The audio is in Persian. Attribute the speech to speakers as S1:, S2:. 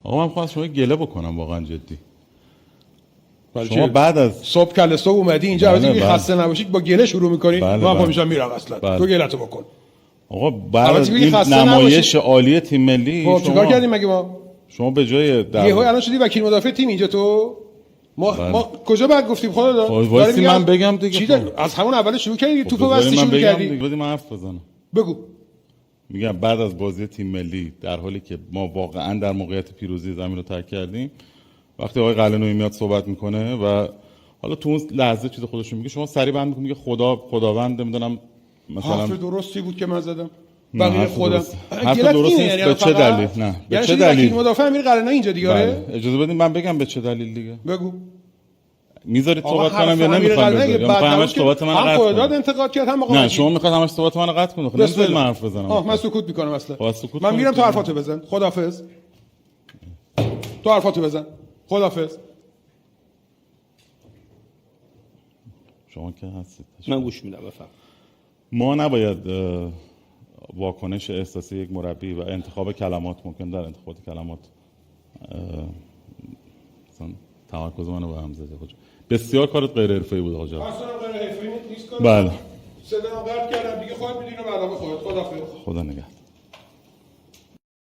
S1: آقا من خواستم شما گله بکنم واقعا جدی.
S2: بله
S1: شما بعد از
S2: صبح کله صبح اومدی اینجا
S1: بله،
S2: از
S1: بله.
S2: خسته نباشی با گله شروع می‌کنی،
S1: بله،
S2: من
S1: بله.
S2: میشم میرم اصلا.
S1: بله.
S2: تو گله‌تو بکن.
S1: آقا بعد از
S2: البته بگی
S1: این
S2: خسته
S1: نمایش عالی تیم ملی
S2: خب چیکار کردیم مگه ما؟
S1: شما به جای
S2: یهو الان شدی وکیل مدافع تیم اینجا تو؟ ما کجا بعد گفتیم خدا
S1: خب وایسی من بگم دیگه.
S2: چی از همون اول شروع کردی توپو
S1: بذاری
S2: بستی
S1: من
S2: شروع
S1: بگم
S2: کردی.
S1: دیگه. بدید من حرف بزنم.
S2: بگو.
S1: میگم بعد از بازی تیم ملی در حالی که ما واقعا در موقعیت پیروزی زمین رو ترک کردیم، وقتی آقای قلعه‌نویی میاد صحبت میکنه و حالا تو اون لحظه چیز خودش میگه، شما سریع بند میگه خداوند نمیدونم مثلا
S2: حرف درستی بود که من زدم.
S1: نه،
S2: بقیه
S1: حرف
S2: خودم
S1: درست. حرف درست نیست. به چه دلیل؟ نه به چه دلیل؟
S2: وکیل مدافع امیر قلعه‌نویی اینجا دیگه.
S1: بله. اجازه بدید من بگم به چه دلیل دیگه.
S2: بگو.
S1: میذارید صحبت کنم یا نمیخوام بذارید؟ یا میخوام همش صحبت من قطع کنم؟
S2: هم انتقاد کرد هم
S1: نه شما میخواد همش صحبت من قطع کنید. نمیذارید من حرف بزنم.
S2: من سکوت میکنم اصلا.
S1: سکوت
S2: من میرم تو حرفاتو بزن. خداحافظ. تو حرفاتو بزن. خداحافظ.
S1: شما که هستید.
S3: من گوش میدم بفهم.
S1: ما نباید واکنش احساسی یک مربی و انتخاب کلمات ممکن در انتخاب کلمات مثلا تمرکز منو به هم زده. بسیار کارت غیر حرفه‌ای بود آقا جان.
S2: اصلا غیر حرفه‌ای نیست.
S1: بله.
S2: صدام قطع کردم دیگه، خودت میدونی برنامه خودت. خداحافظ.
S1: خدا نگهدار.